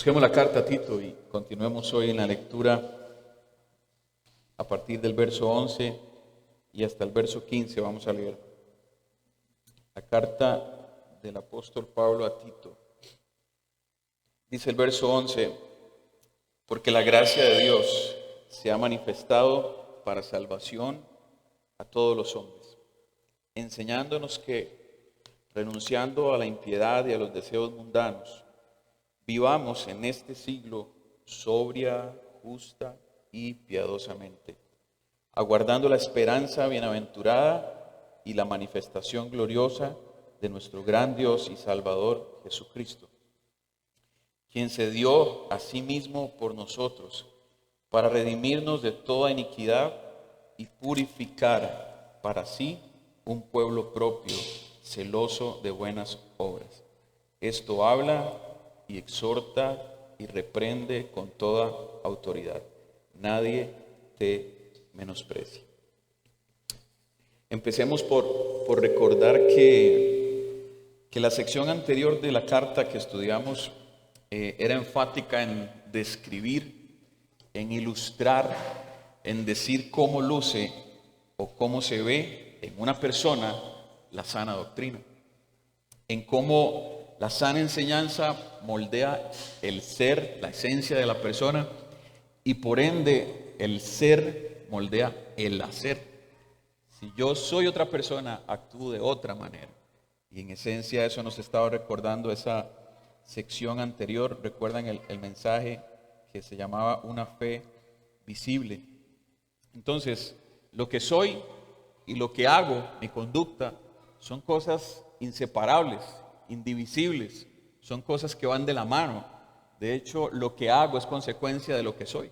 Busquemos la carta a Tito y continuemos hoy en la lectura a partir del verso 11 y hasta el verso 15 vamos a leer. La carta del apóstol Pablo a Tito. Dice el verso 11, porque la gracia de Dios se ha manifestado para salvación a todos los hombres, enseñándonos que, renunciando a la impiedad y a los deseos mundanos, vivamos en este siglo sobria, justa y piadosamente, aguardando la esperanza bienaventurada y la manifestación gloriosa de nuestro gran Dios y Salvador Jesucristo, quien se dio a sí mismo por nosotros para redimirnos de toda iniquidad y purificar para sí un pueblo propio, celoso de buenas obras. Esto habla y exhorta y reprende con toda autoridad. Nadie te menosprecie. Empecemos por recordar que la sección anterior de la carta que estudiamos era enfática en describir, en ilustrar, en decir cómo luce o cómo se ve en una persona la sana doctrina, en cómo la sana enseñanza moldea el ser, la esencia de la persona, y por ende el ser moldea el hacer. Si yo soy otra persona, actúo de otra manera. Y en esencia eso nos estaba recordando esa sección anterior. Recuerdan el mensaje que se llamaba una fe visible. Entonces, lo que soy y lo que hago, mi conducta, son cosas inseparables, indivisibles, son cosas que van de la mano. De hecho, lo que hago es consecuencia de lo que soy.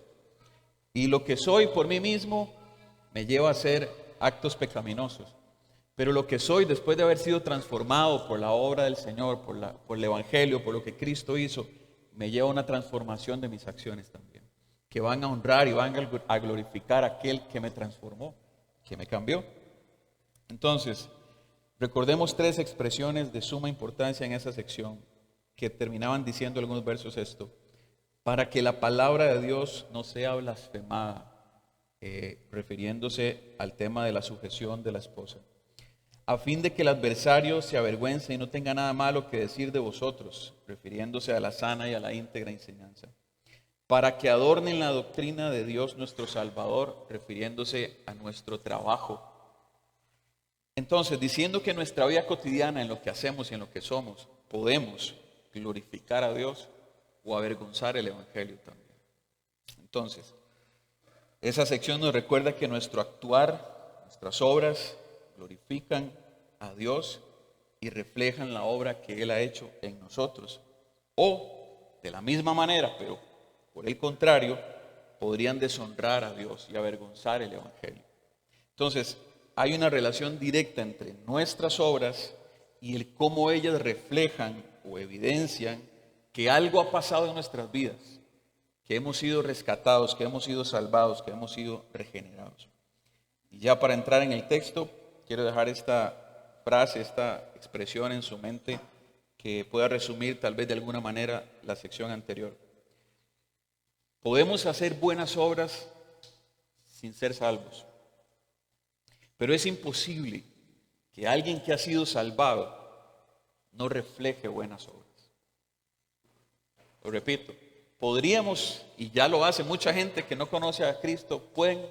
Y lo que soy por mí mismo me lleva a hacer actos pecaminosos. Pero lo que soy después de haber sido transformado por la obra del Señor, por el Evangelio, por lo que Cristo hizo, me lleva a una transformación de mis acciones también, que van a honrar y van a glorificar a aquel que me transformó, que me cambió. Entonces, recordemos tres expresiones de suma importancia en esa sección que terminaban diciendo algunos versos esto: para que la palabra de Dios no sea blasfemada, refiriéndose al tema de la sujeción de la esposa, a fin de que el adversario se avergüence y no tenga nada malo que decir de vosotros, refiriéndose a la sana y a la íntegra enseñanza, para que adornen la doctrina de Dios nuestro Salvador, refiriéndose a nuestro trabajo. Entonces, diciendo que en nuestra vida cotidiana, en lo que hacemos y en lo que somos, podemos glorificar a Dios o avergonzar el Evangelio también. Entonces, esa sección nos recuerda que nuestro actuar, nuestras obras, glorifican a Dios y reflejan la obra que Él ha hecho en nosotros. O, de la misma manera, pero por el contrario, podrían deshonrar a Dios y avergonzar el Evangelio. Entonces, hay una relación directa entre nuestras obras y el cómo ellas reflejan o evidencian que algo ha pasado en nuestras vidas, que hemos sido rescatados, que hemos sido salvados, que hemos sido regenerados. Y ya para entrar en el texto, quiero dejar esta frase, esta expresión en su mente que pueda resumir tal vez de alguna manera la sección anterior. Podemos hacer buenas obras sin ser salvos, pero es imposible que alguien que ha sido salvado no refleje buenas obras. Lo repito, podríamos, y ya lo hace mucha gente que no conoce a Cristo,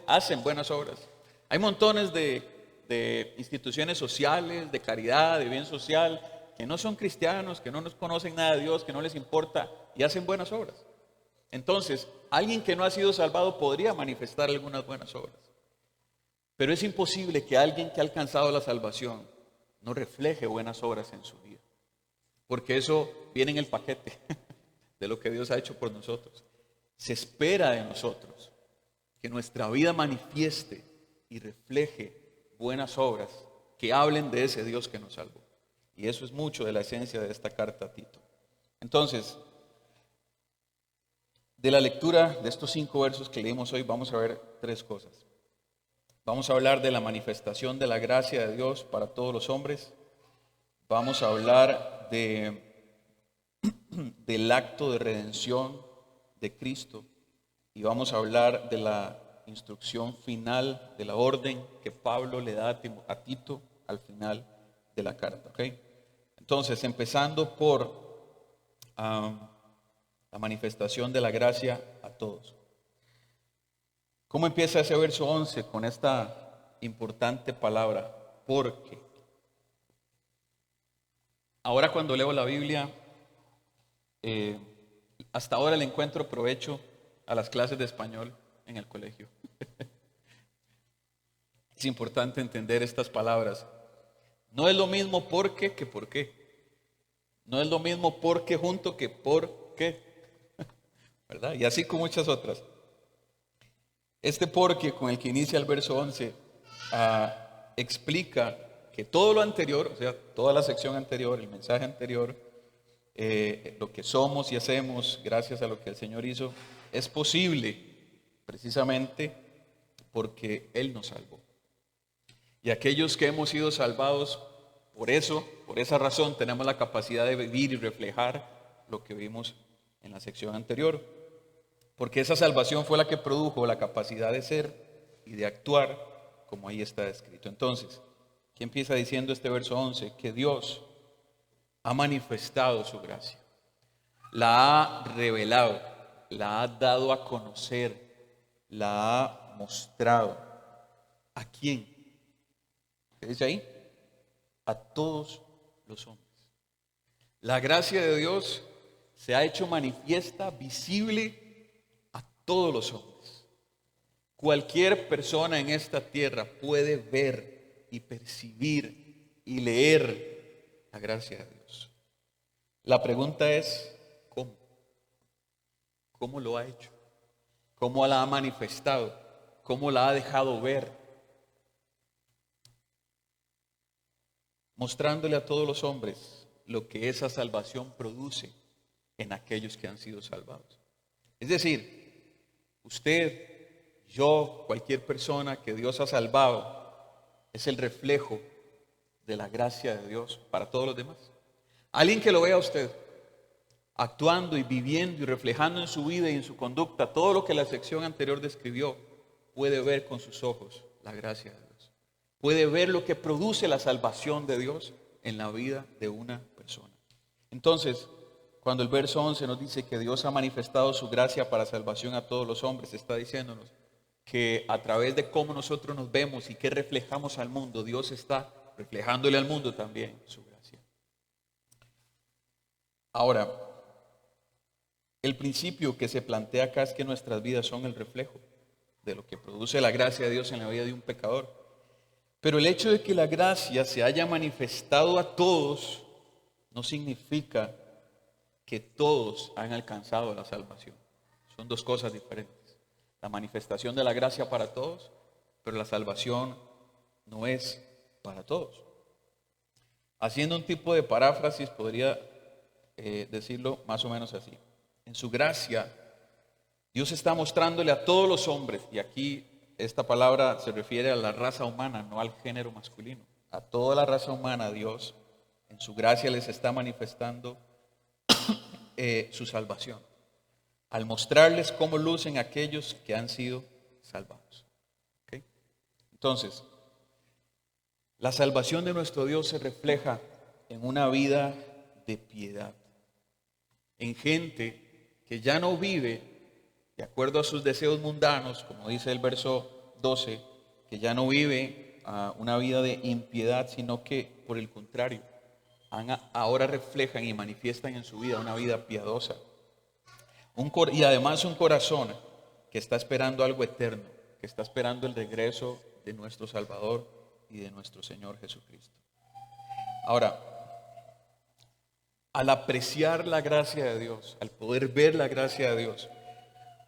hacen buenas obras. Hay montones de instituciones sociales, de caridad, de bien social, que no son cristianos, que no nos conocen nada de Dios, que no les importa y hacen buenas obras. Entonces, alguien que no ha sido salvado podría manifestar algunas buenas obras. Pero es imposible que alguien que ha alcanzado la salvación no refleje buenas obras en su vida. Porque eso viene en el paquete de lo que Dios ha hecho por nosotros. Se espera de nosotros que nuestra vida manifieste y refleje buenas obras que hablen de ese Dios que nos salvó. Y eso es mucho de la esencia de esta carta a Tito. Entonces, de la lectura de estos 5 versos que leímos hoy, vamos a ver 3 cosas. Vamos a hablar de la manifestación de la gracia de Dios para todos los hombres. Vamos a hablar de del acto de redención de Cristo y vamos a hablar de la instrucción final, de la orden que Pablo le da a Tito al final de la carta. ¿Okay? Entonces, empezando por la manifestación de la gracia a todos. ¿Cómo empieza ese verso 11 con esta importante palabra? Porque. Ahora cuando leo la Biblia, hasta ahora le encuentro provecho a las clases de español en el colegio. Es importante entender estas palabras. No es lo mismo porque que por qué. No es lo mismo porque junto que por qué. ¿Verdad? Y así con muchas otras. Este porque con el que inicia el verso 11 explica que todo lo anterior, o sea, toda la sección anterior, el mensaje anterior, lo que somos y hacemos gracias a lo que el Señor hizo, es posible precisamente porque Él nos salvó. Y aquellos que hemos sido salvados por eso, por esa razón, tenemos la capacidad de vivir y reflejar lo que vimos en la sección anterior. Porque esa salvación fue la que produjo la capacidad de ser y de actuar como ahí está escrito. Entonces, ¿qué empieza diciendo este verso 11? Que Dios ha manifestado su gracia, la ha revelado, la ha dado a conocer, la ha mostrado. ¿A quién? ¿Qué dice ahí? A todos los hombres. La gracia de Dios se ha hecho manifiesta, visible a todos los hombres. Cualquier persona en esta tierra puede ver y percibir y leer la gracia de Dios. La pregunta es, ¿cómo? ¿Cómo lo ha hecho? ¿Cómo la ha manifestado? ¿Cómo la ha dejado ver? Mostrándole a todos los hombres lo que esa salvación produce en aquellos que han sido salvados. Es decir, usted, yo, cualquier persona que Dios ha salvado, es el reflejo de la gracia de Dios para todos los demás. Alguien que lo vea a usted actuando y viviendo y reflejando en su vida y en su conducta todo lo que la sección anterior describió, puede ver con sus ojos la gracia de Dios. Puede ver lo que produce la salvación de Dios en la vida de una persona. Entonces, cuando el verso 11 nos dice que Dios ha manifestado su gracia para salvación a todos los hombres, está diciéndonos que a través de cómo nosotros nos vemos y qué reflejamos al mundo, Dios está reflejándole al mundo también su gracia. Ahora, el principio que se plantea acá es que nuestras vidas son el reflejo de lo que produce la gracia de Dios en la vida de un pecador. Pero el hecho de que la gracia se haya manifestado a todos no significa que todos han alcanzado la salvación. Son dos cosas diferentes. La manifestación de la gracia para todos, pero la salvación no es para todos. Haciendo un tipo de paráfrasis, podría decirlo más o menos así. En su gracia, Dios está mostrándole a todos los hombres, y aquí esta palabra se refiere a la raza humana, no al género masculino. A toda la raza humana, Dios en su gracia les está manifestando su salvación, al mostrarles cómo lucen aquellos que han sido salvados. ¿Okay? Entonces, la salvación de nuestro Dios se refleja en una vida de piedad, en gente que ya no vive de acuerdo a sus deseos mundanos, como dice el verso 12, que ya no vive una vida de impiedad, sino que por el contrario, ahora reflejan y manifiestan en su vida una vida piadosa. Y además un corazón que está esperando algo eterno, que está esperando el regreso de nuestro Salvador y de nuestro Señor Jesucristo. Ahora, al apreciar la gracia de Dios, al poder ver la gracia de Dios,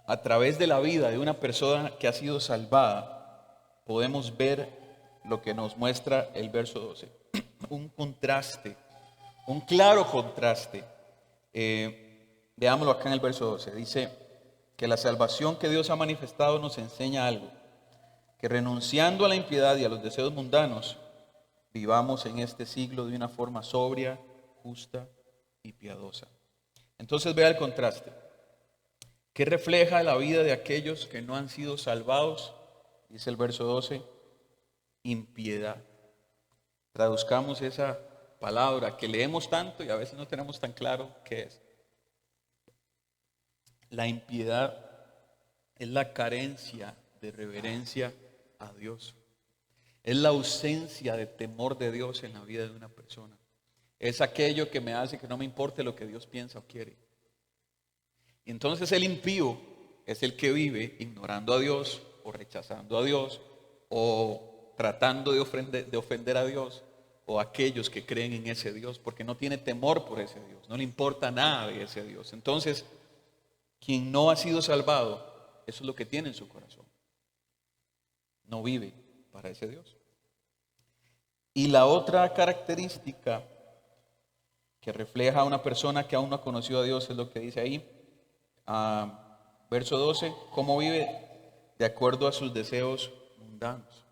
a través de la vida de una persona que ha sido salvada, podemos ver lo que nos muestra el verso 12. Un contraste, un claro contraste. Veámoslo acá en el verso 12. Dice que la salvación que Dios ha manifestado nos enseña algo. Que renunciando a la impiedad y a los deseos mundanos, vivamos en este siglo de una forma sobria, justa y piadosa. Entonces vea el contraste. ¿Qué refleja la vida de aquellos que no han sido salvados? Dice el verso 12, impiedad. Traduzcamos esa palabra que leemos tanto y a veces no tenemos tan claro qué es. La impiedad es la carencia de reverencia a Dios. Es la ausencia de temor de Dios en la vida de una persona. Es aquello que me hace que no me importe lo que Dios piensa o quiere. Y entonces el impío es el que vive ignorando a Dios o rechazando a Dios o tratando de ofender a Dios o aquellos que creen en ese Dios porque no tiene temor por ese Dios, no le importa nada de ese Dios. Entonces, quien no ha sido salvado, eso es lo que tiene en su corazón. No vive para ese Dios. Y la otra característica que refleja a una persona que aún no ha conocido a Dios es lo que dice ahí, verso 12, cómo vive de acuerdo a sus deseos mundanos.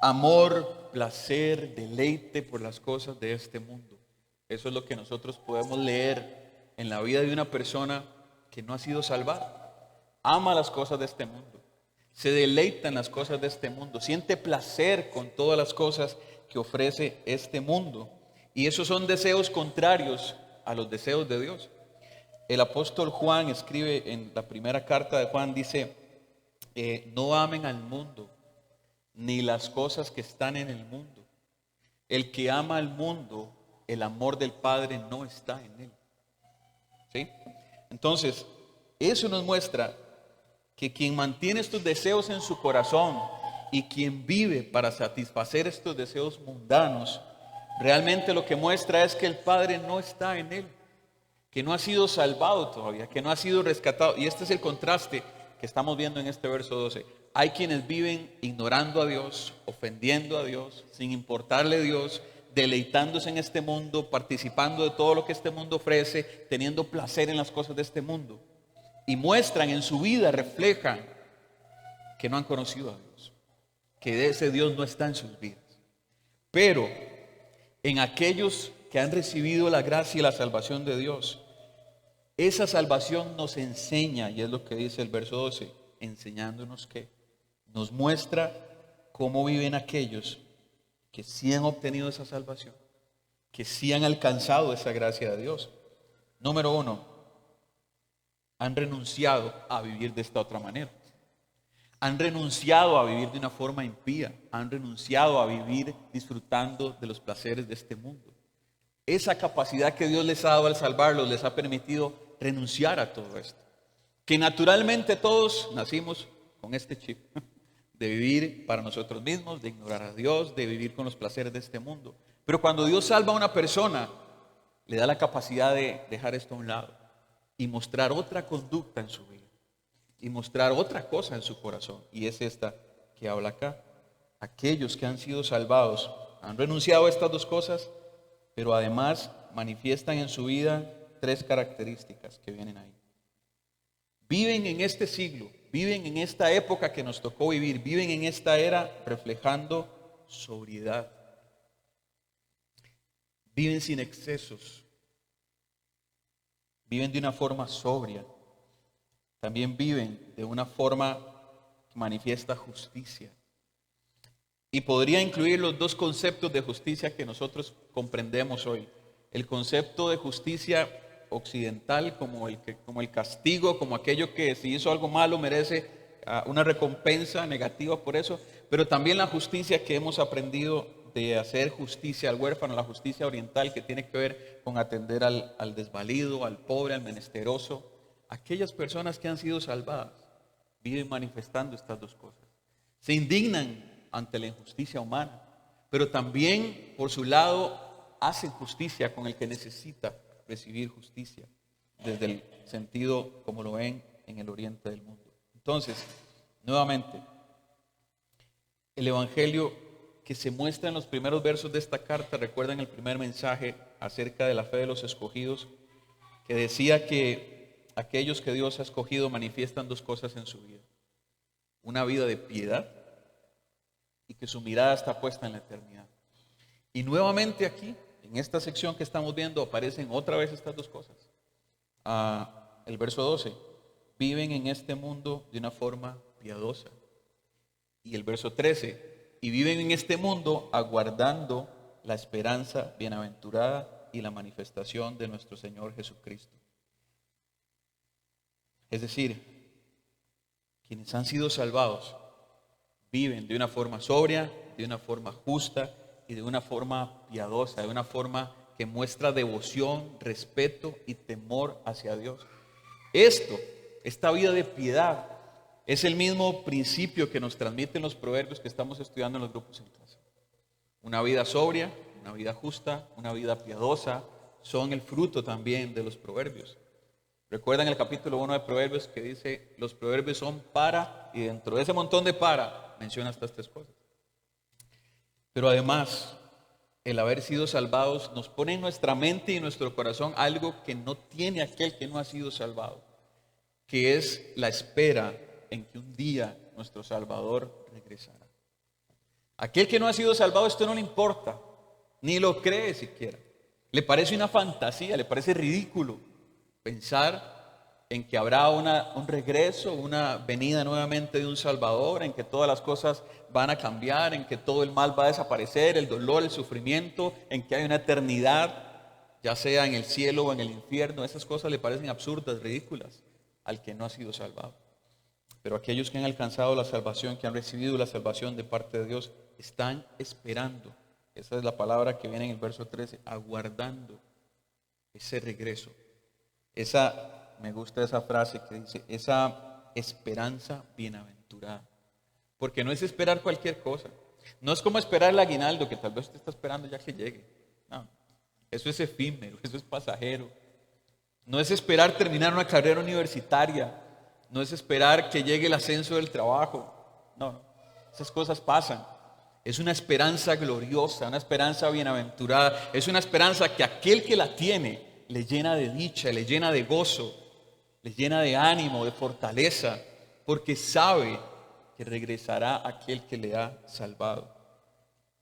Amor, placer, deleite por las cosas de este mundo. Eso es lo que nosotros podemos leer en la vida de una persona que no ha sido salvada. Ama las cosas de este mundo, se deleita en las cosas de este mundo, siente placer con todas las cosas que ofrece este mundo. Y esos son deseos contrarios a los deseos de Dios. El apóstol Juan escribe en la primera carta de Juan, dice, no amen al mundo, ni las cosas que están en el mundo. El que ama al mundo, el amor del Padre no está en él. ¿Sí? Entonces, eso nos muestra que quien mantiene estos deseos en su corazón y quien vive para satisfacer estos deseos mundanos, realmente lo que muestra es que el Padre no está en él, que no ha sido salvado todavía, que no ha sido rescatado. Y este es el contraste que estamos viendo en este verso 12. Hay quienes viven ignorando a Dios, ofendiendo a Dios, sin importarle a Dios, deleitándose en este mundo, participando de todo lo que este mundo ofrece, teniendo placer en las cosas de este mundo. Y muestran en su vida, reflejan que no han conocido a Dios, que ese Dios no está en sus vidas. Pero en aquellos que han recibido la gracia y la salvación de Dios, esa salvación nos enseña, y es lo que dice el verso 12, enseñándonos que nos muestra cómo viven aquellos que sí han obtenido esa salvación, que sí han alcanzado esa gracia de Dios. Número 1, han renunciado a vivir de esta otra manera. Han renunciado a vivir de una forma impía. Han renunciado a vivir disfrutando de los placeres de este mundo. Esa capacidad que Dios les ha dado al salvarlos les ha permitido renunciar a todo esto. Que naturalmente todos nacimos con este chip de vivir para nosotros mismos, de ignorar a Dios, de vivir con los placeres de este mundo. Pero cuando Dios salva a una persona, le da la capacidad de dejar esto a un lado y mostrar otra conducta en su vida y mostrar otra cosa en su corazón. Y es esta que habla acá. Aquellos que han sido salvados han renunciado a estas dos cosas, pero además manifiestan en su vida tres características que vienen ahí. Viven en este siglo, viven en esta época que nos tocó vivir, viven en esta era reflejando sobriedad. Viven sin excesos, viven de una forma sobria. También viven de una forma que manifiesta justicia. Y podría incluir los dos conceptos de justicia que nosotros comprendemos hoy. El concepto de justicia occidental como el castigo, como aquello que si hizo algo malo merece una recompensa negativa por eso, pero también la justicia que hemos aprendido de hacer justicia al huérfano, la justicia oriental que tiene que ver con atender al desvalido, al pobre, al menesteroso. Aquellas personas que han sido salvadas viven manifestando estas dos cosas. Se indignan ante la injusticia humana, pero también por su lado hacen justicia con el que necesita recibir justicia, desde el sentido como lo ven en el oriente del mundo. Entonces, nuevamente, el evangelio que se muestra en los primeros versos de esta carta, recuerdan el primer mensaje acerca de la fe de los escogidos, que decía que aquellos que Dios ha escogido manifiestan dos cosas en su vida: una vida de piedad y que su mirada está puesta en la eternidad. Y nuevamente aquí, en esta sección que estamos viendo aparecen otra vez estas dos cosas. El verso 12, viven en este mundo de una forma piadosa. Y el verso 13, y viven en este mundo aguardando la esperanza bienaventurada y la manifestación de nuestro Señor Jesucristo. Es decir, quienes han sido salvados viven de una forma sobria, de una forma justa y de una forma piadosa, de una forma que muestra devoción, respeto y temor hacia Dios. Esta vida de piedad, es el mismo principio que nos transmiten los proverbios que estamos estudiando en los grupos en clase. Una vida sobria, una vida justa, una vida piadosa, son el fruto también de los proverbios. Recuerdan el capítulo 1 de Proverbios que dice, los proverbios son para, y dentro de ese montón de para, menciona estas tres cosas. Pero además, el haber sido salvados nos pone en nuestra mente y en nuestro corazón algo que no tiene aquel que no ha sido salvado, que es la espera en que un día nuestro Salvador regresará. Aquel que no ha sido salvado, esto no le importa, ni lo cree siquiera. Le parece una fantasía, le parece ridículo pensar en que habrá un regreso, una venida nuevamente de un Salvador, en que todas las cosas van a cambiar, en que todo el mal va a desaparecer, el dolor, el sufrimiento, en que hay una eternidad, ya sea en el cielo o en el infierno. Esas cosas le parecen absurdas, ridículas al que no ha sido salvado. Pero aquellos que han alcanzado la salvación, que han recibido la salvación de parte de Dios, están esperando. Esa es la palabra que viene en el verso 13, aguardando ese regreso. Me gusta esa frase que dice, esa esperanza bienaventurada. Porque no es esperar cualquier cosa. No es como esperar el aguinaldo que tal vez usted está esperando ya que llegue. No, eso es efímero, eso es pasajero. No es esperar terminar una carrera universitaria. No es esperar que llegue el ascenso del trabajo. No, esas cosas pasan. Es una esperanza gloriosa, una esperanza bienaventurada. Es una esperanza que aquel que la tiene le llena de dicha, le llena de gozo, le llena de ánimo, de fortaleza, porque sabe que regresará aquel que le ha salvado.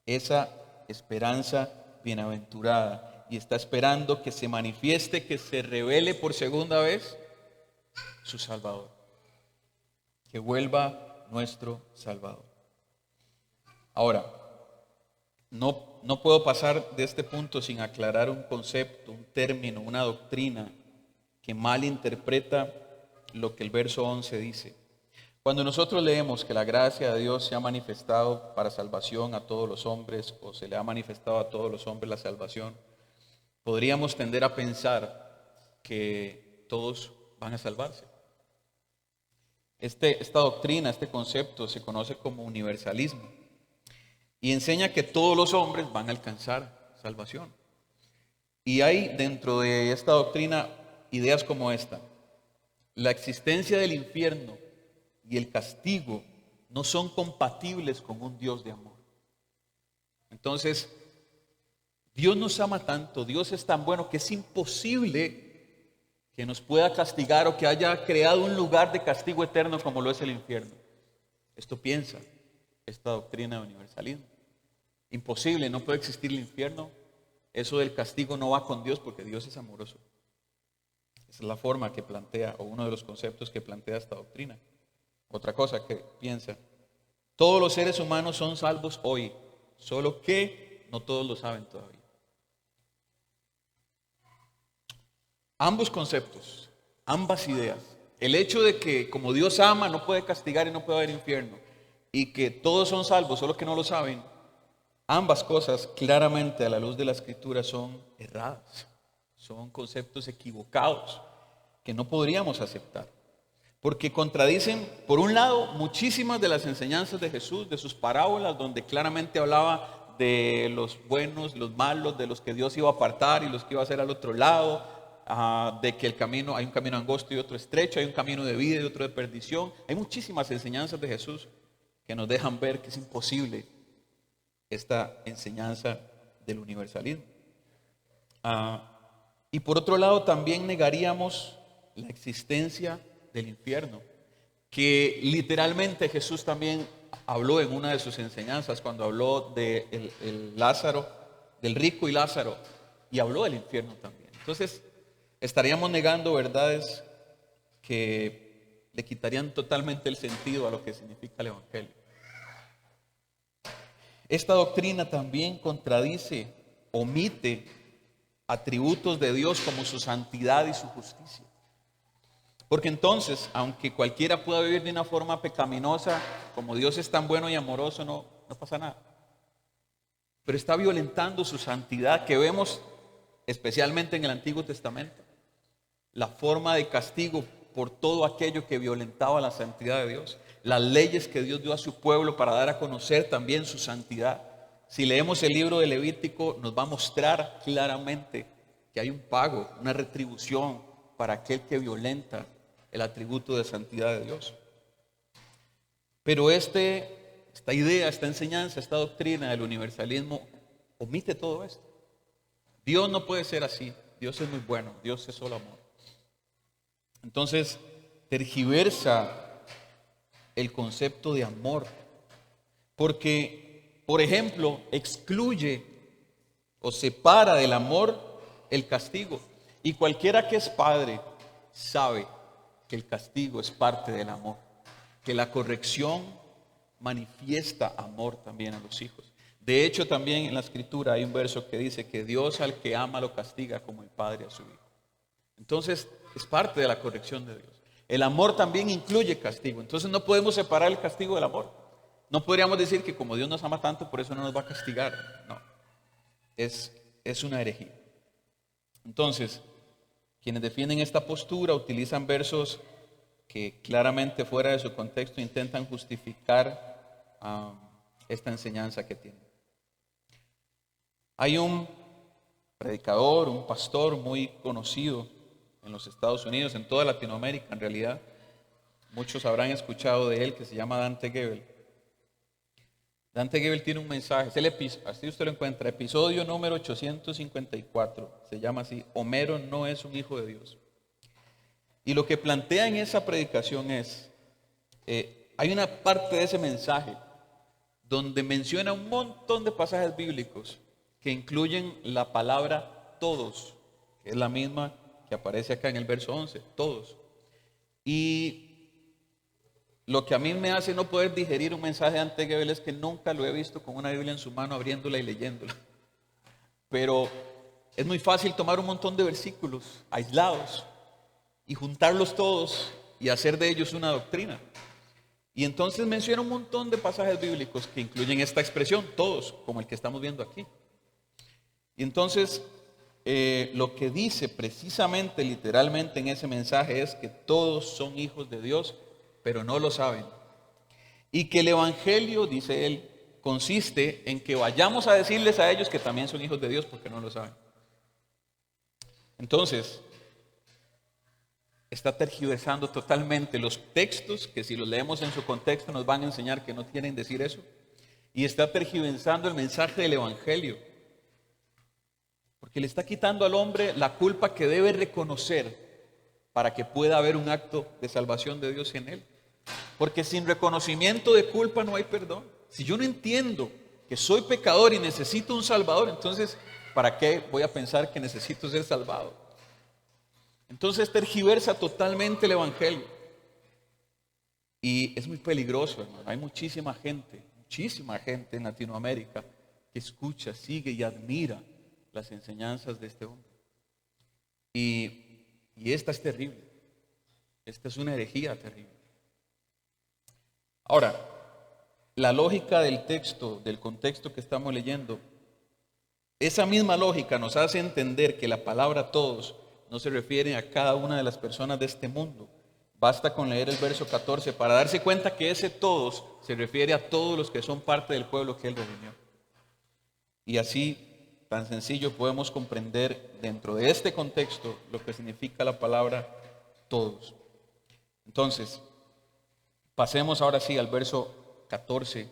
Esa esperanza bienaventurada, y está esperando que se manifieste, que se revele por segunda vez su Salvador, que vuelva nuestro Salvador. Ahora, no puedo pasar de este punto sin aclarar un concepto, un término, una doctrina que malinterpreta lo que el verso 11 dice. Cuando nosotros leemos que la gracia de Dios se ha manifestado para salvación a todos los hombres, o se le ha manifestado a todos los hombres la salvación, podríamos tender a pensar que todos van a salvarse. Esta doctrina, este concepto se conoce como universalismo y enseña que todos los hombres van a alcanzar salvación. Y hay dentro de esta doctrina ideas como esta: la existencia del infierno y el castigo no son compatibles con un Dios de amor. Entonces, Dios nos ama tanto, Dios es tan bueno que es imposible que nos pueda castigar o que haya creado un lugar de castigo eterno como lo es el infierno. Esto piensa esta doctrina de universalismo. Imposible, no puede existir el infierno. Eso del castigo no va con Dios porque Dios es amoroso. Esa es la forma que plantea, o uno de los conceptos que plantea esta doctrina. Otra cosa que piensa: todos los seres humanos son salvos hoy, solo que no todos lo saben todavía. Ambos conceptos, ambas ideas, el hecho de que como Dios ama no puede castigar y no puede haber infierno, y que todos son salvos, solo que no lo saben, ambas cosas claramente a la luz de la Escritura son erradas, son conceptos equivocados que no podríamos aceptar, porque contradicen, por un lado, muchísimas de las enseñanzas de Jesús, de sus parábolas, donde claramente hablaba de los buenos, los malos, de los que Dios iba a apartar y los que iba a hacer al otro lado, de que hay un camino angosto y otro estrecho, hay un camino de vida y otro de perdición. Hay muchísimas enseñanzas de Jesús que nos dejan ver que es imposible esta enseñanza del universalismo. Y por otro lado, también negaríamos la existencia del infierno, que literalmente Jesús también habló en una de sus enseñanzas cuando habló de el Lázaro del rico y Lázaro, y habló del infierno también. Entonces, estaríamos negando verdades que le quitarían totalmente el sentido a lo que significa el Evangelio. Esta doctrina también contradice, omite atributos de Dios como su santidad y su justicia. Porque entonces, aunque cualquiera pueda vivir de una forma pecaminosa, como Dios es tan bueno y amoroso, no pasa nada. Pero está violentando su santidad, que vemos especialmente en el Antiguo Testamento. La forma de castigo por todo aquello que violentaba la santidad de Dios. Las leyes que Dios dio a su pueblo para dar a conocer también su santidad. Si leemos el libro de Levítico, nos va a mostrar claramente que hay un pago, una retribución para aquel que violenta el atributo de santidad de Dios. Pero esta idea, esta enseñanza, esta doctrina del universalismo omite todo esto. Dios no puede ser así. Dios es muy bueno. Dios es solo amor. Entonces, tergiversa el concepto de amor. Porque, por ejemplo, excluye o separa del amor el castigo. Y cualquiera que es padre sabe que el castigo es parte del amor. Que la corrección manifiesta amor también a los hijos. De hecho, también en la Escritura hay un verso que dice que Dios al que ama lo castiga como el padre a su hijo. Entonces, es parte de la corrección de Dios. El amor también incluye castigo. Entonces, no podemos separar el castigo del amor. No podríamos decir que como Dios nos ama tanto, por eso no nos va a castigar. No, es una herejía. Entonces, quienes defienden esta postura utilizan versos que claramente fuera de su contexto intentan justificar esta enseñanza que tienen. Hay un predicador, un pastor muy conocido en los Estados Unidos, en toda Latinoamérica en realidad. Muchos habrán escuchado de él, que se llama Dante Gebel. Dante Gebel tiene un mensaje, así usted lo encuentra, episodio número 854, se llama así: Homero no es un hijo de Dios. Y lo que plantea en esa predicación es, hay una parte de ese mensaje donde menciona un montón de pasajes bíblicos que incluyen la palabra todos, que es la misma que aparece acá en el verso 11, todos. Y lo que a mí me hace no poder digerir un mensaje de Dante Gebel es que nunca lo he visto con una Biblia en su mano, abriéndola y leyéndola. Pero es muy fácil tomar un montón de versículos aislados y juntarlos todos y hacer de ellos una doctrina. Y entonces menciona un montón de pasajes bíblicos que incluyen esta expresión, todos, como el que estamos viendo aquí. Y entonces lo que dice precisamente, literalmente en ese mensaje es que todos son hijos de Dios, pero no lo saben. Y que el Evangelio, dice él, consiste en que vayamos a decirles a ellos que también son hijos de Dios porque no lo saben. Entonces, está tergiversando totalmente los textos que, si los leemos en su contexto, nos van a enseñar que no quieren decir eso. Y está tergiversando el mensaje del Evangelio, porque le está quitando al hombre la culpa que debe reconocer para que pueda haber un acto de salvación de Dios en él. Porque sin reconocimiento de culpa no hay perdón. Si yo no entiendo que soy pecador y necesito un salvador, entonces ¿para qué voy a pensar que necesito ser salvado? Entonces tergiversa totalmente el Evangelio. Y es muy peligroso, hermano. Hay muchísima gente en Latinoamérica que escucha, sigue y admira las enseñanzas de este hombre. Y esta es terrible. Esta es una herejía terrible. Ahora, la lógica del texto, del contexto que estamos leyendo, esa misma lógica nos hace entender que la palabra todos no se refiere a cada una de las personas de este mundo. Basta con leer el verso 14 para darse cuenta que ese todos se refiere a todos los que son parte del pueblo que él redimió. Y así, tan sencillo, podemos comprender dentro de este contexto lo que significa la palabra todos. Entonces, pasemos ahora sí al verso 14,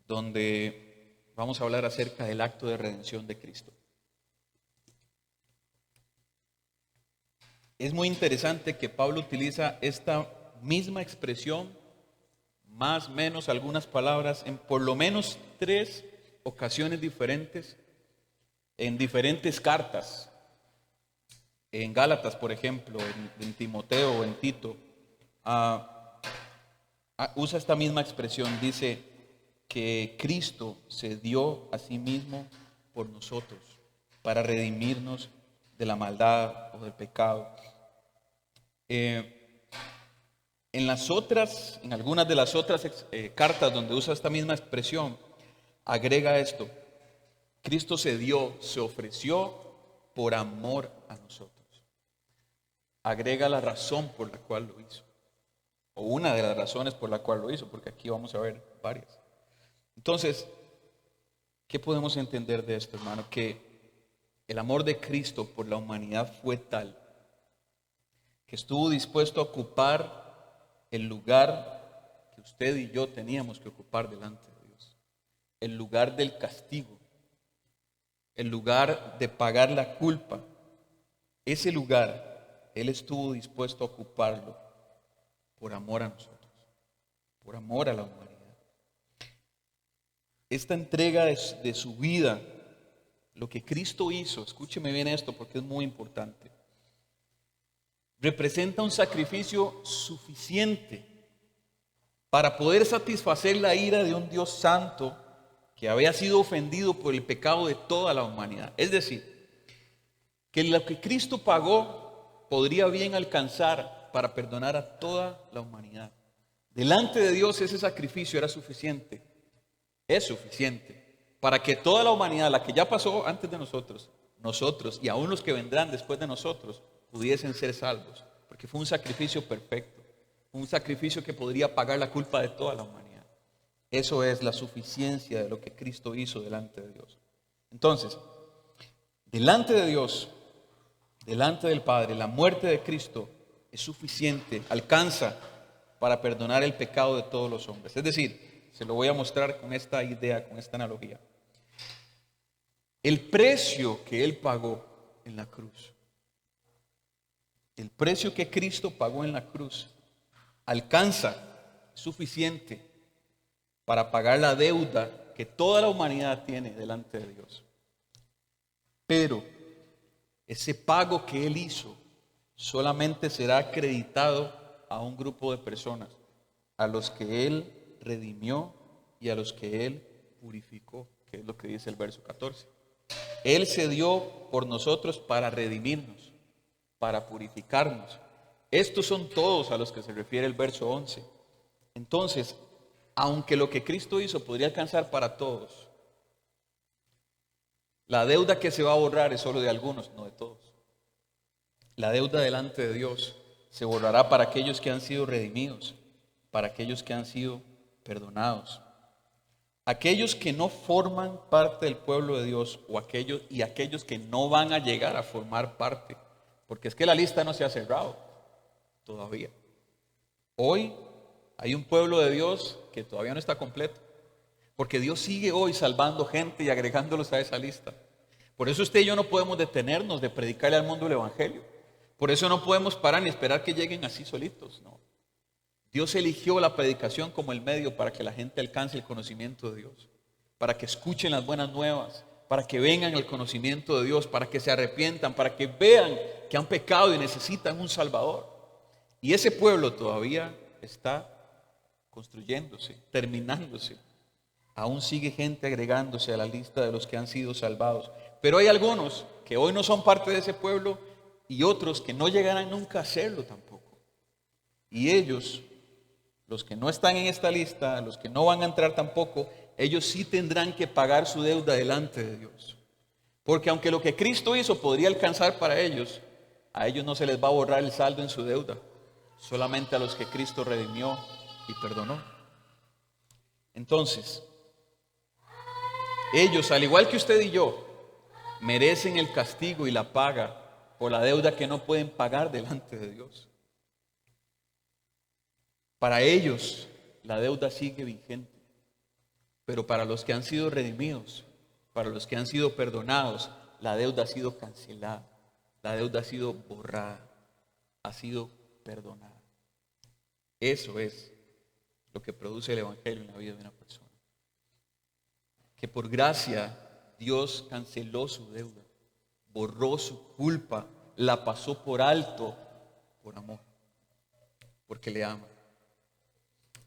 donde vamos a hablar acerca del acto de redención de Cristo. Es muy interesante que Pablo utiliza esta misma expresión, más o menos algunas palabras, en por lo menos 3 ocasiones diferentes en diferentes cartas, en Gálatas, por ejemplo, en Timoteo, en Tito, usa esta misma expresión, dice que Cristo se dio a sí mismo por nosotros, para redimirnos de la maldad o del pecado. En algunas de las otras cartas donde usa esta misma expresión, agrega esto: Cristo se dio, se ofreció por amor a nosotros. Agrega la razón por la cual lo hizo, o una de las razones por la cual lo hizo, porque aquí vamos a ver varias. Entonces, ¿qué podemos entender de esto, hermano? Que el amor de Cristo por la humanidad fue tal que estuvo dispuesto a ocupar el lugar que usted y yo teníamos que ocupar delante de Dios, el lugar del castigo, el lugar de pagar la culpa. Ese lugar Él estuvo dispuesto a ocuparlo por amor a nosotros, por amor a la humanidad. Esta entrega de su vida, lo que Cristo hizo, escúcheme bien esto porque es muy importante, representa un sacrificio suficiente para poder satisfacer la ira de un Dios santo que había sido ofendido por el pecado de toda la humanidad. Es decir, que lo que Cristo pagó podría bien alcanzar para perdonar a toda la humanidad. Delante de Dios ese sacrificio era suficiente, es suficiente para que toda la humanidad, la que ya pasó antes de nosotros y aún los que vendrán después de nosotros, pudiesen ser salvos, porque fue un sacrificio perfecto, un sacrificio que podría pagar la culpa de toda la humanidad. Eso es la suficiencia de lo que Cristo hizo delante de Dios. Entonces, delante de Dios, delante del Padre, la muerte de Cristo es suficiente, alcanza para perdonar el pecado de todos los hombres. Es decir, se lo voy a mostrar con esta idea, con esta analogía. El precio que Él pagó en la cruz, el precio que Cristo pagó en la cruz, alcanza, suficiente para pagar la deuda que toda la humanidad tiene delante de Dios. Pero ese pago que Él hizo solamente será acreditado a un grupo de personas, a los que Él redimió y a los que Él purificó, que es lo que dice el verso 14. Él se dio por nosotros para redimirnos, para purificarnos. Estos son todos a los que se refiere el verso 11. Entonces, aunque lo que Cristo hizo podría alcanzar para todos, la deuda que se va a borrar es solo de algunos, no de todos. La deuda delante de Dios se borrará para aquellos que han sido redimidos, para aquellos que han sido perdonados. Aquellos que no forman parte del pueblo de Dios aquellos que no van a llegar a formar parte, porque es que la lista no se ha cerrado todavía. Hoy hay un pueblo de Dios que todavía no está completo, porque Dios sigue hoy salvando gente y agregándolos a esa lista. Por eso usted y yo no podemos detenernos de predicarle al mundo el evangelio. Por eso no podemos parar ni esperar que lleguen así solitos, no. Dios eligió la predicación como el medio para que la gente alcance el conocimiento de Dios, para que escuchen las buenas nuevas, para que vengan al conocimiento de Dios, para que se arrepientan, para que vean que han pecado y necesitan un Salvador. Y ese pueblo todavía está construyéndose, terminándose. Aún sigue gente agregándose a la lista de los que han sido salvados. Pero hay algunos que hoy no son parte de ese pueblo y otros que no llegarán nunca a serlo tampoco. Y ellos, los que no están en esta lista, los que no van a entrar tampoco, ellos sí tendrán que pagar su deuda delante de Dios. Porque aunque lo que Cristo hizo podría alcanzar para ellos, a ellos no se les va a borrar el saldo en su deuda, solamente a los que Cristo redimió y perdonó. Entonces, ellos, al igual que usted y yo, merecen el castigo y la paga por la deuda que no pueden pagar delante de Dios. Para ellos, la deuda sigue vigente, pero para los que han sido redimidos, para los que han sido perdonados, la deuda ha sido cancelada, la deuda ha sido borrada, ha sido perdonada. Eso es lo que produce el evangelio en la vida de una persona. Que por gracia Dios canceló su deuda, borró su culpa, la pasó por alto por amor, porque le ama,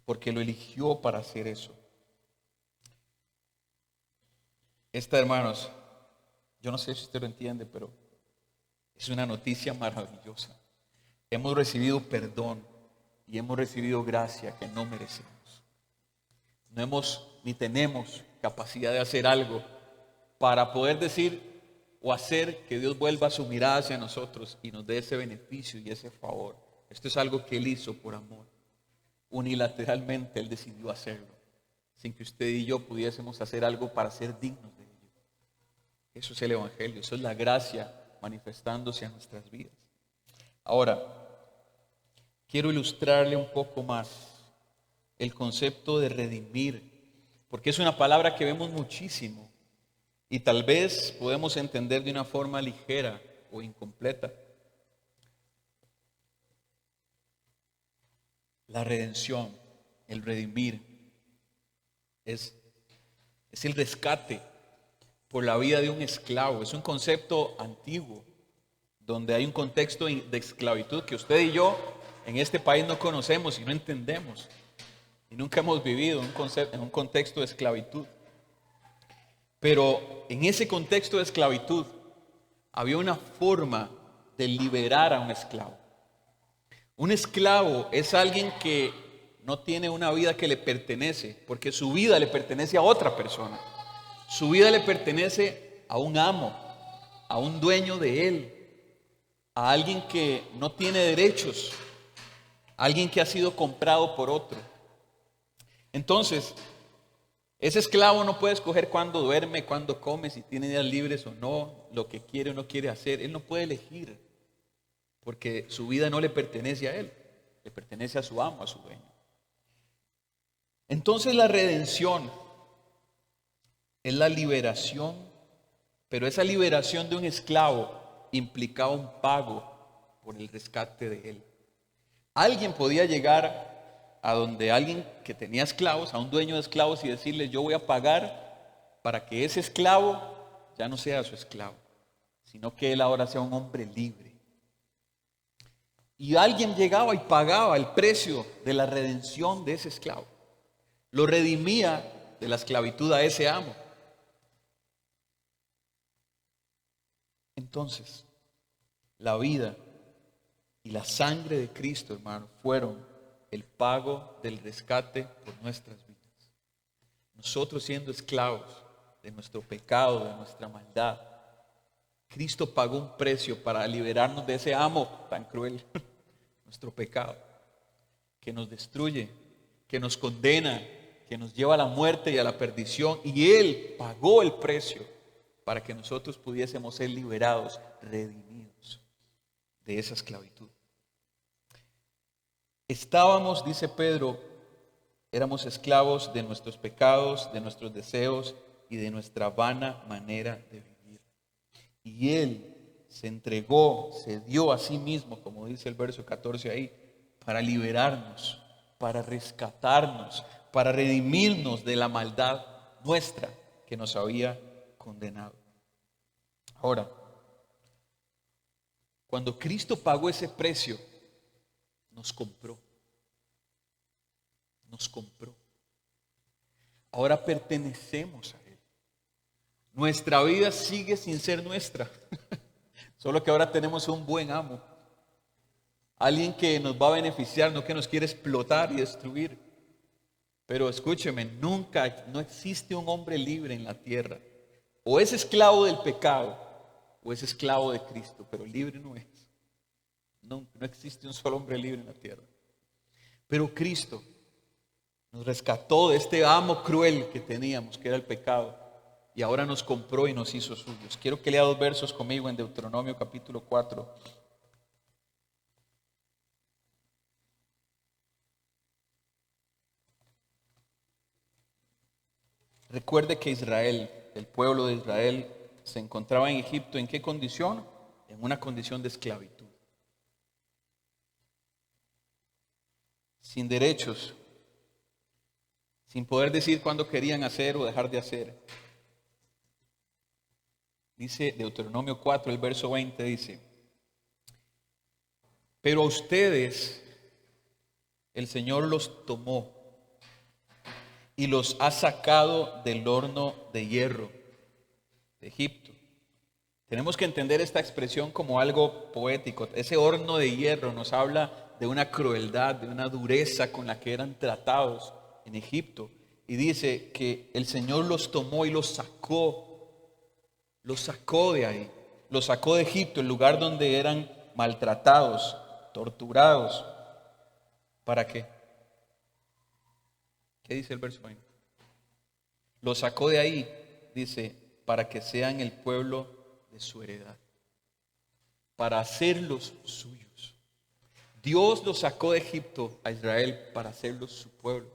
porque lo eligió para hacer eso. Esta, hermanos, yo no sé si usted lo entiende, pero es una noticia maravillosa. Hemos recibido perdón y hemos recibido gracia que no merecemos. No hemos ni tenemos capacidad de hacer algo para poder decir o hacer que Dios vuelva su mirada hacia nosotros y nos dé ese beneficio y ese favor. Esto es algo que Él hizo por amor. Unilateralmente Él decidió hacerlo, sin que usted y yo pudiésemos hacer algo para ser dignos de ello. Eso es el Evangelio, eso es la gracia manifestándose a nuestras vidas. Ahora, quiero ilustrarle un poco más el concepto de redimir, porque es una palabra que vemos muchísimo y tal vez podemos entender de una forma ligera o incompleta. La redención, el redimir, es el rescate por la vida de un esclavo. Es un concepto antiguo, donde hay un contexto de esclavitud que usted y yo en este país no conocemos y no entendemos. Y nunca hemos vivido en un contexto de esclavitud. Pero en ese contexto de esclavitud había una forma de liberar a un esclavo. Un esclavo es alguien que no tiene una vida que le pertenece, porque su vida le pertenece a otra persona. Su vida le pertenece a un amo, a un dueño de él, a alguien que no tiene derechos, a alguien que ha sido comprado por otro. Entonces, ese esclavo no puede escoger cuándo duerme, cuándo come, si tiene días libres o no, lo que quiere o no quiere hacer. Él no puede elegir, porque su vida no le pertenece a él, le pertenece a su amo, a su dueño. Entonces la redención es la liberación, pero esa liberación de un esclavo implicaba un pago por el rescate de él. Alguien podía llegar a donde alguien que tenía esclavos, a un dueño de esclavos, y decirle: yo voy a pagar para que ese esclavo ya no sea su esclavo, sino que él ahora sea un hombre libre. Y alguien llegaba y pagaba el precio de la redención de ese esclavo. Lo redimía de la esclavitud a ese amo. Entonces, la vida y la sangre de Cristo, hermano, fueron el pago del rescate por nuestras vidas. Nosotros siendo esclavos de nuestro pecado, de nuestra maldad, Cristo pagó un precio para liberarnos de ese amo tan cruel, nuestro pecado, que nos destruye, que nos condena, que nos lleva a la muerte y a la perdición. Y Él pagó el precio para que nosotros pudiésemos ser liberados, redimidos de esa esclavitud. Estábamos, dice Pedro, éramos esclavos de nuestros pecados, de nuestros deseos y de nuestra vana manera de vivir. Y Él se entregó, se dio a sí mismo, como dice el verso 14 ahí, para liberarnos, para rescatarnos, para redimirnos de la maldad nuestra que nos había condenado. Ahora, cuando Cristo pagó ese precio, nos compró. Nos compró. Ahora pertenecemos a Él. Nuestra vida sigue sin ser nuestra. Solo que ahora tenemos un buen amo. Alguien que nos va a beneficiar, no que nos quiere explotar y destruir. Pero escúcheme, nunca, no existe un hombre libre en la tierra. O es esclavo del pecado, o es esclavo de Cristo, pero libre no es. No existe un solo hombre libre en la tierra. Pero Cristo nos rescató de este amo cruel que teníamos, que era el pecado, y ahora nos compró y nos hizo suyos. Quiero que lea 2 versos conmigo en Deuteronomio capítulo 4. Recuerde que Israel, el pueblo de Israel, se encontraba en Egipto. ¿En qué condición? En una condición de esclavitud. Sin derechos, sin poder decir cuándo querían hacer o dejar de hacer. Dice Deuteronomio 4, el verso 20 dice: pero a ustedes el Señor los tomó y los ha sacado del horno de hierro de Egipto. Tenemos que entender esta expresión como algo poético. Ese horno de hierro nos habla de una crueldad, de una dureza con la que eran tratados en Egipto. Y dice que el Señor los tomó y los sacó de ahí, los sacó de Egipto, el lugar donde eran maltratados, torturados. ¿Para qué? ¿Qué dice el verso 20? Los sacó de ahí, dice, para que sean el pueblo de su heredad, para hacerlos suyos. Dios los sacó de Egipto a Israel para hacerlos su pueblo.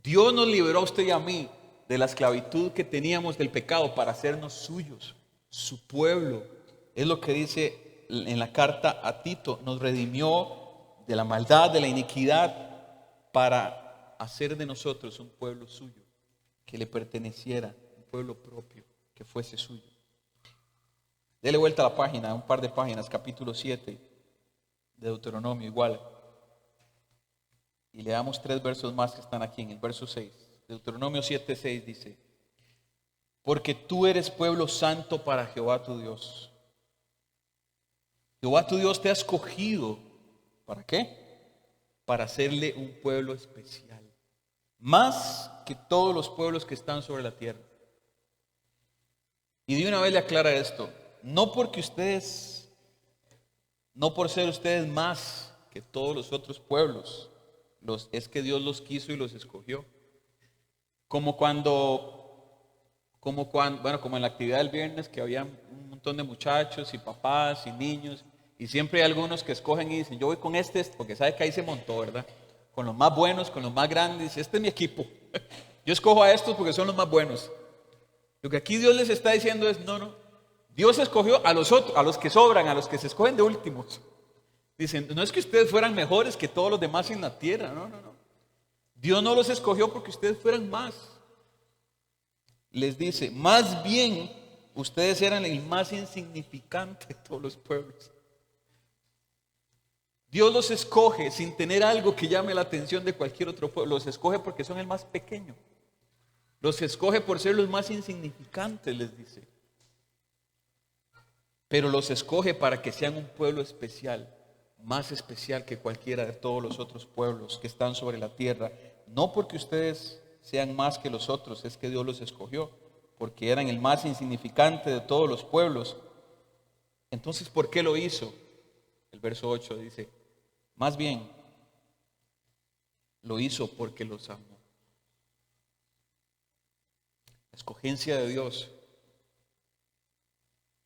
Dios nos liberó a usted y a mí de la esclavitud que teníamos del pecado para hacernos suyos, su pueblo. Es lo que dice en la carta a Tito. Nos redimió de la maldad, de la iniquidad, para hacer de nosotros un pueblo suyo, que le perteneciera, un pueblo propio, que fuese suyo. Dele vuelta a la página, un par de páginas, capítulo 7 de Deuteronomio, igual. Y leamos 3 versos más que están aquí en el verso 6. Deuteronomio 7:6 dice: porque tú eres pueblo santo para Jehová tu Dios. Jehová tu Dios te ha escogido. ¿Para qué? Para hacerle un pueblo especial, más que todos los pueblos que están sobre la tierra. Y de una vez le aclara esto: no por ser ustedes más que todos los otros pueblos, es que Dios los quiso y los escogió. Como en la actividad del viernes, que había un montón de muchachos y papás y niños, y siempre hay algunos que escogen y dicen: yo voy con este, porque sabe que ahí se montó, ¿verdad? Con los más buenos, con los más grandes. Este es mi equipo. Yo escojo a estos porque son los más buenos. Lo que aquí Dios les está diciendo es: no. Dios escogió a los otros, a los que sobran, a los que se escogen de últimos. Dicen: no es que ustedes fueran mejores que todos los demás en la tierra. No. Dios no los escogió porque ustedes fueran más. Les dice: más bien ustedes eran el más insignificante de todos los pueblos. Dios los escoge sin tener algo que llame la atención de cualquier otro pueblo. Los escoge porque son el más pequeño. Los escoge por ser los más insignificantes, les dice. Pero los escoge para que sean un pueblo especial, más especial que cualquiera de todos los otros pueblos que están sobre la tierra. No porque ustedes sean más que los otros, es que Dios los escogió, porque eran el más insignificante de todos los pueblos. Entonces, ¿por qué lo hizo? El verso 8 dice: más bien, lo hizo porque los amó. La escogencia de Dios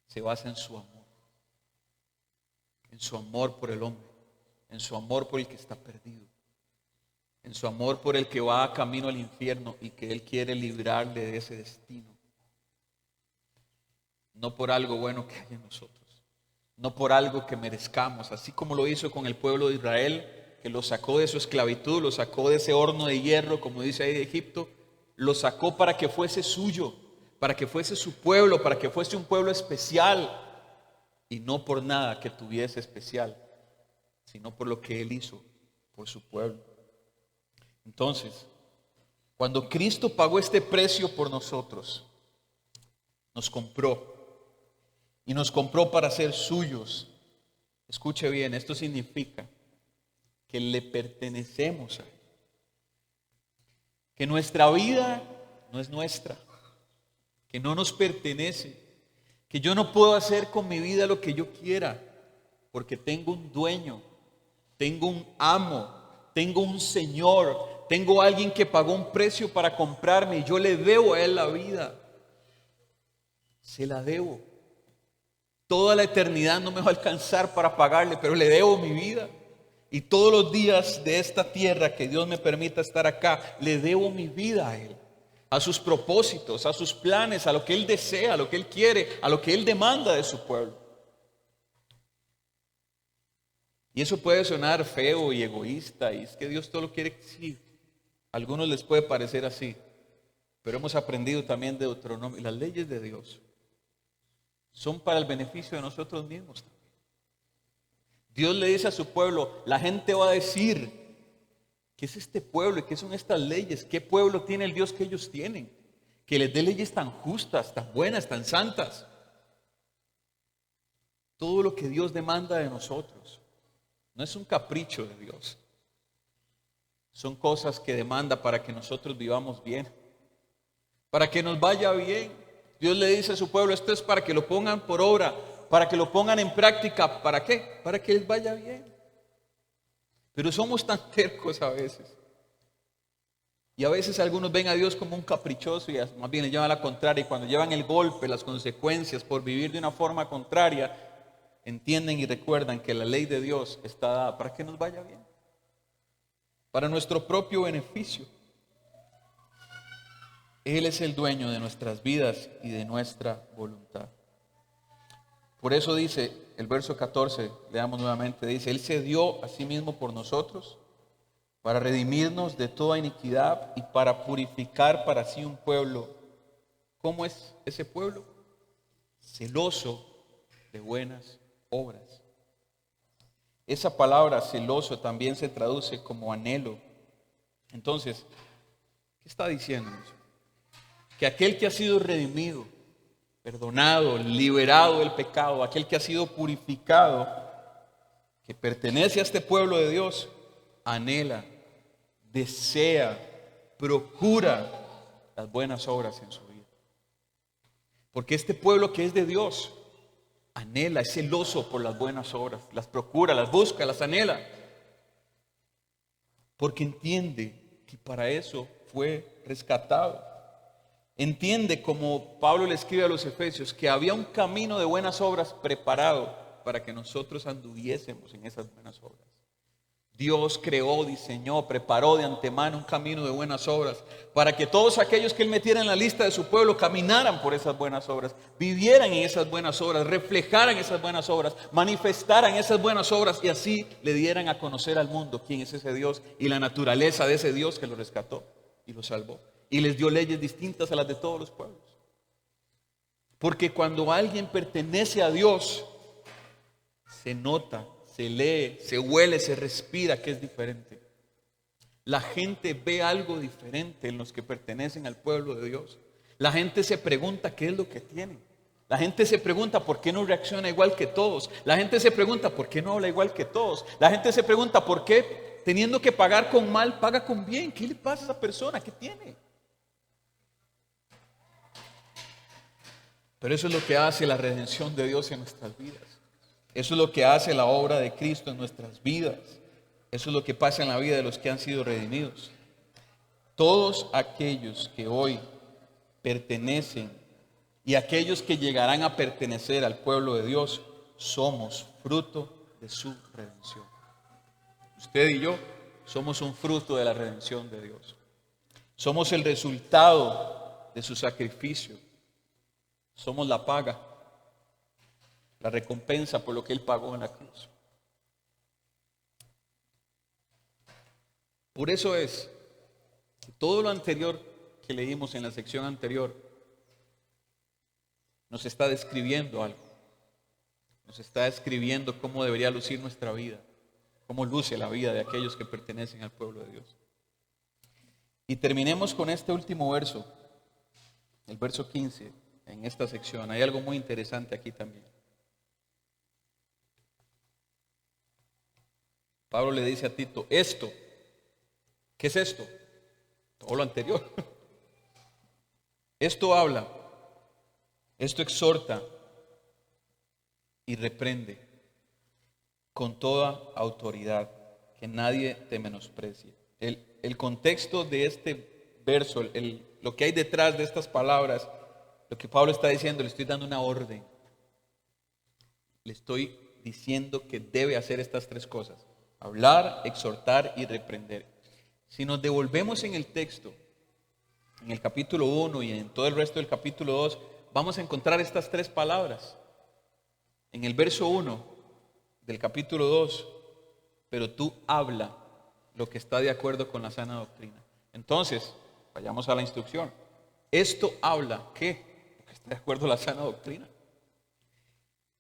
se basa en su amor por el hombre, en su amor por el que está perdido, en su amor por el que va camino al infierno y que Él quiere librarle de ese destino. No por algo bueno que hay en nosotros, no por algo que merezcamos, así como lo hizo con el pueblo de Israel, que lo sacó de su esclavitud, lo sacó de ese horno de hierro, como dice ahí de Egipto, lo sacó para que fuese suyo, para que fuese su pueblo, para que fuese un pueblo especial, y no por nada que tuviese especial, sino por lo que Él hizo por su pueblo. Entonces, cuando Cristo pagó este precio por nosotros, nos compró. Y nos compró para ser suyos. Escuche bien, esto significa que le pertenecemos a Él. Que nuestra vida no es nuestra. Que no nos pertenece. Que yo no puedo hacer con mi vida lo que yo quiera. Porque tengo un dueño. Tengo un amo. Tengo un Señor. Tengo alguien que pagó un precio para comprarme. Y yo le debo a Él la vida. Se la debo. Toda la eternidad no me va a alcanzar para pagarle, pero le debo mi vida. Y todos los días de esta tierra que Dios me permita estar acá, le debo mi vida a Él, a sus propósitos, a sus planes, a lo que Él desea, a lo que Él quiere, a lo que Él demanda de su pueblo. Y eso puede sonar feo y egoísta, y es que Dios todo lo quiere. Sí, a algunos les puede parecer así, pero hemos aprendido también de Deuteronomio y las leyes de Dios son para el beneficio de nosotros mismos también. Dios le dice a su pueblo, la gente va a decir, ¿qué es este pueblo y qué son estas leyes? ¿Qué pueblo tiene el Dios que ellos tienen? Que les dé leyes tan justas, tan buenas, tan santas. Todo lo que Dios demanda de nosotros no es un capricho de Dios. Son cosas que demanda para que nosotros vivamos bien, para que nos vaya bien. Dios le dice a su pueblo, esto es para que lo pongan por obra, para que lo pongan en práctica. ¿Para qué? Para que les vaya bien. Pero somos tan tercos a veces. Y a veces algunos ven a Dios como un caprichoso y más bien le llevan a la contraria. Y cuando llevan el golpe, las consecuencias por vivir de una forma contraria, entienden y recuerdan que la ley de Dios está dada para que nos vaya bien, para nuestro propio beneficio. Él es el dueño de nuestras vidas y de nuestra voluntad. Por eso dice el verso 14, leamos nuevamente, dice, Él se dio a sí mismo por nosotros para redimirnos de toda iniquidad y para purificar para sí un pueblo. ¿Cómo es ese pueblo? Celoso de buenas obras. Esa palabra celoso también se traduce como anhelo. Entonces, ¿qué está diciéndonos? Que aquel que ha sido redimido, perdonado, liberado del pecado, aquel que ha sido purificado, que pertenece a este pueblo de Dios, anhela, desea, procura las buenas obras en su vida. Porque este pueblo que es de Dios anhela, es celoso por las buenas obras, las procura, las busca, las anhela. Porque entiende que para eso fue rescatado. Entiende, como Pablo le escribe a los Efesios, que había un camino de buenas obras preparado para que nosotros anduviésemos en esas buenas obras. Dios creó, diseñó, preparó de antemano un camino de buenas obras para que todos aquellos que Él metiera en la lista de su pueblo caminaran por esas buenas obras, vivieran en esas buenas obras, reflejaran esas buenas obras, manifestaran esas buenas obras y así le dieran a conocer al mundo quién es ese Dios y la naturaleza de ese Dios que lo rescató y lo salvó. Y les dio leyes distintas a las de todos los pueblos. Porque cuando alguien pertenece a Dios, se nota, se lee, se huele, se respira que es diferente. La gente ve algo diferente en los que pertenecen al pueblo de Dios. La gente se pregunta qué es lo que tienen. La gente se pregunta por qué no reacciona igual que todos. La gente se pregunta por qué no habla igual que todos. La gente se pregunta por qué teniendo que pagar con mal, paga con bien. ¿Qué le pasa a esa persona? ¿Qué tiene? Pero eso es lo que hace la redención de Dios en nuestras vidas. Eso es lo que hace la obra de Cristo en nuestras vidas. Eso es lo que pasa en la vida de los que han sido redimidos. Todos aquellos que hoy pertenecen y aquellos que llegarán a pertenecer al pueblo de Dios, somos fruto de su redención. Usted y yo somos un fruto de la redención de Dios. Somos el resultado de su sacrificio. Somos la paga, la recompensa por lo que Él pagó en la cruz. Por eso es que todo lo anterior que leímos en la sección anterior nos está describiendo algo. Nos está describiendo cómo debería lucir nuestra vida, cómo luce la vida de aquellos que pertenecen al pueblo de Dios. Y terminemos con este último verso, el verso 15. En esta sección hay algo muy interesante aquí también. Pablo le dice a Tito, esto, ¿qué es esto? Todo lo anterior. Esto habla, esto exhorta y reprende con toda autoridad, que nadie te menosprecie. El contexto de este verso, lo que hay detrás de estas palabras, lo que Pablo está diciendo, le estoy dando una orden. Le estoy diciendo que debe hacer estas tres cosas: hablar, exhortar y reprender. Si nos devolvemos en el texto, en el capítulo 1 y en todo el resto del capítulo 2, vamos a encontrar estas tres palabras. En el verso 1 del capítulo 2, pero tú habla lo que está de acuerdo con la sana doctrina. Entonces, vayamos a la instrucción. Esto habla, ¿qué? De acuerdo a la sana doctrina.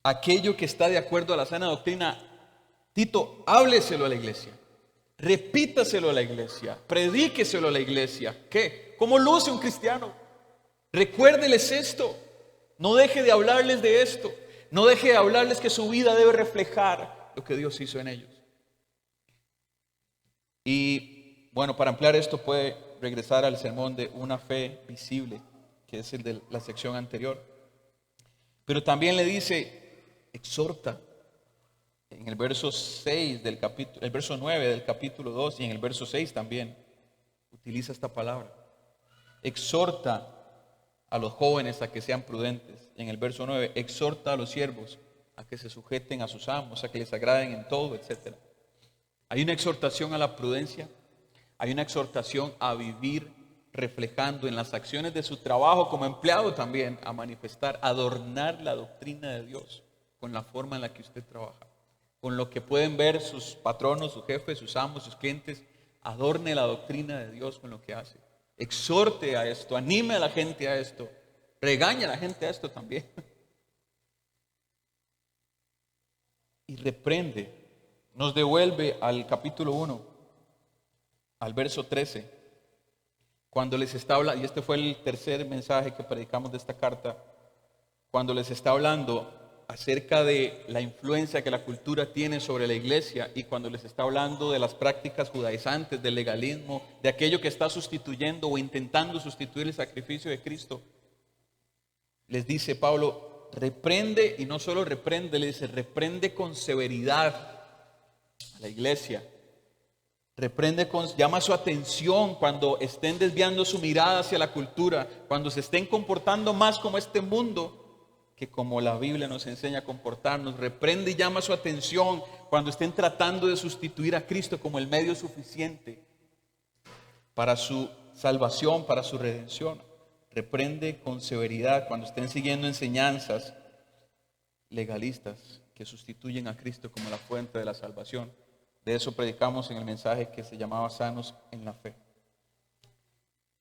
aquello que está de acuerdo a la sana doctrina, Tito, hábleselo a la iglesia, repítaselo a la iglesia, predíqueselo a la iglesia. ¿Qué? ¿Cómo luce un cristiano? Recuérdeles esto, no deje de hablarles de esto, no deje de hablarles que su vida debe reflejar lo que Dios hizo en ellos. Y bueno, para ampliar esto puede regresar al sermón de una fe visible, que es el de la sección anterior. Pero también le dice, exhorta. En el verso 6 del capítulo, el verso 9 del capítulo 2 y en el verso 6 también utiliza esta palabra. Exhorta a los jóvenes a que sean prudentes. En el verso 9, exhorta a los siervos a que se sujeten a sus amos, a que les agraden en todo, etc. Hay una exhortación a la prudencia, hay una exhortación a vivir reflejando en las acciones de su trabajo como empleado también, a manifestar, adornar la doctrina de Dios con la forma en la que usted trabaja, con lo que pueden ver sus patronos, sus jefes, sus amos, sus clientes. Adorne la doctrina de Dios con lo que hace. Exhorte a esto, anime a la gente a esto, regañe a la gente a esto también. Y reprende, nos devuelve al capítulo 1, al verso 13, cuando les está hablando, y este fue el tercer mensaje que predicamos de esta carta, cuando les está hablando acerca de la influencia que la cultura tiene sobre la iglesia y cuando les está hablando de las prácticas judaizantes, del legalismo, de aquello que está sustituyendo o intentando sustituir el sacrificio de Cristo, les dice Pablo, reprende, y no solo reprende, le dice, reprende con severidad a la iglesia. Llama su atención cuando estén desviando su mirada hacia la cultura, cuando se estén comportando más como este mundo que como la Biblia nos enseña a comportarnos. Reprende y llama su atención cuando estén tratando de sustituir a Cristo como el medio suficiente para su salvación, para su redención. Reprende con severidad cuando estén siguiendo enseñanzas legalistas que sustituyen a Cristo como la fuente de la salvación. De eso predicamos en el mensaje que se llamaba Sanos en la Fe.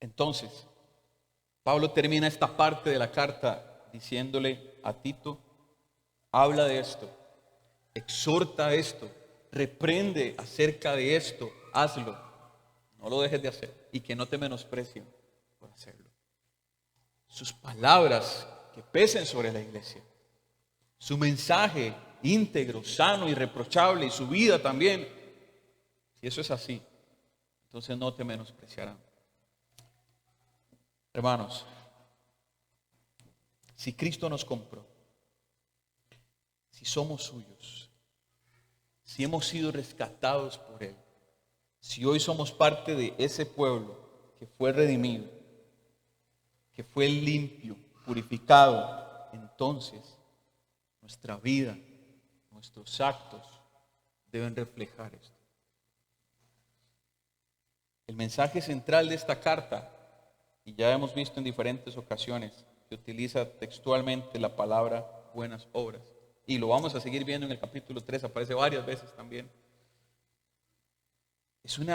Entonces, Pablo termina esta parte de la carta diciéndole a Tito, habla de esto, exhorta esto, reprende acerca de esto, hazlo, no lo dejes de hacer y que no te menosprecien por hacerlo. Sus palabras que pesen sobre la iglesia, su mensaje íntegro, sano, irreprochable y su vida también. Si eso es así, entonces no te menospreciarán. Hermanos, si Cristo nos compró, si somos suyos, si hemos sido rescatados por Él, si hoy somos parte de ese pueblo que fue redimido, que fue limpio, purificado, entonces nuestra vida, nuestros actos deben reflejar esto. El mensaje central de esta carta, y ya hemos visto en diferentes ocasiones, que utiliza textualmente la palabra buenas obras, y lo vamos a seguir viendo en el capítulo 3, aparece varias veces también. Es un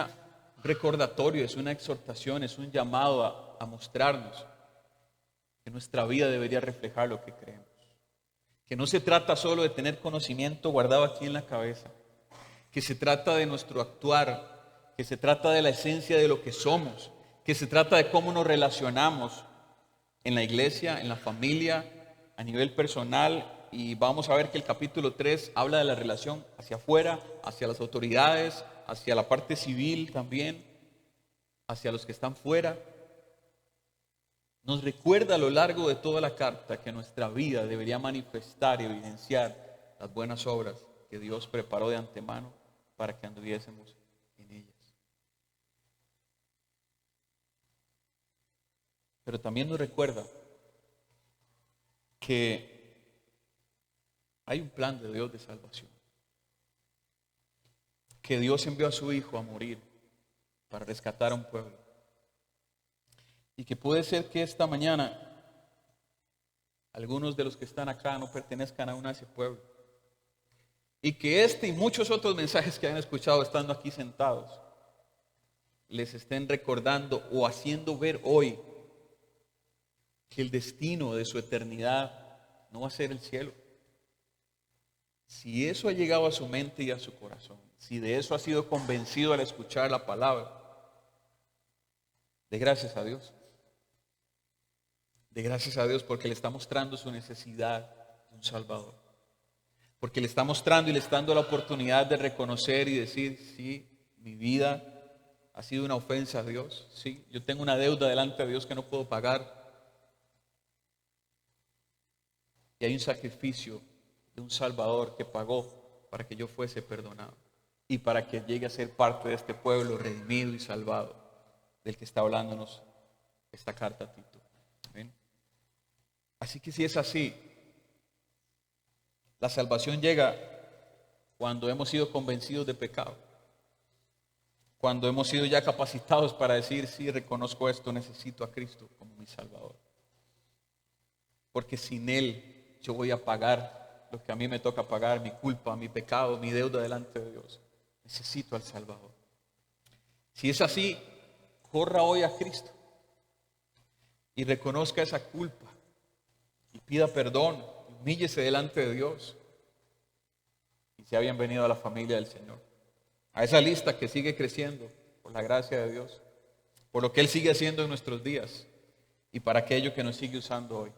recordatorio, es una exhortación, es un llamado a mostrarnos que nuestra vida debería reflejar lo que creemos. Que no se trata solo de tener conocimiento guardado aquí en la cabeza, que se trata de nuestro actuar, que se trata de la esencia de lo que somos, que se trata de cómo nos relacionamos en la iglesia, en la familia, a nivel personal. Y vamos a ver que el capítulo 3 habla de la relación hacia afuera, hacia las autoridades, hacia la parte civil también, hacia los que están fuera. Nos recuerda a lo largo de toda la carta que nuestra vida debería manifestar y evidenciar las buenas obras que Dios preparó de antemano para que anduviésemos en ellas. Pero también nos recuerda que hay un plan de Dios de salvación. Que Dios envió a su Hijo a morir para rescatar a un pueblo. Y que puede ser que esta mañana algunos de los que están acá no pertenezcan aún a ese pueblo. Y que este y muchos otros mensajes que han escuchado estando aquí sentados les estén recordando o haciendo ver hoy que el destino de su eternidad no va a ser el cielo, Si eso ha llegado a su mente y a su corazón, si de eso ha sido convencido al escuchar la palabra, de gracias a Dios. De gracias a Dios porque le está mostrando su necesidad de un Salvador. Porque le está mostrando y le está dando la oportunidad de reconocer y decir, sí, mi vida ha sido una ofensa a Dios. Sí, yo tengo una deuda delante de Dios que no puedo pagar. Y hay un sacrificio de un Salvador que pagó para que yo fuese perdonado. Y para que llegue a ser parte de este pueblo redimido y salvado del que está hablándonos esta carta a Tito. ¿Ven? Así que si es así, la salvación llega cuando hemos sido convencidos de pecado. Cuando hemos sido ya capacitados para decir, sí, reconozco esto, necesito a Cristo como mi Salvador. Porque sin Él yo voy a pagar lo que a mí me toca pagar, mi culpa, mi pecado, mi deuda delante de Dios. Necesito al Salvador. Si es así, corra hoy a Cristo y reconozca esa culpa y pida perdón, humíllese delante de Dios y sea bienvenido a la familia del Señor. A esa lista que sigue creciendo por la gracia de Dios, por lo que Él sigue haciendo en nuestros días y para aquello que nos sigue usando hoy.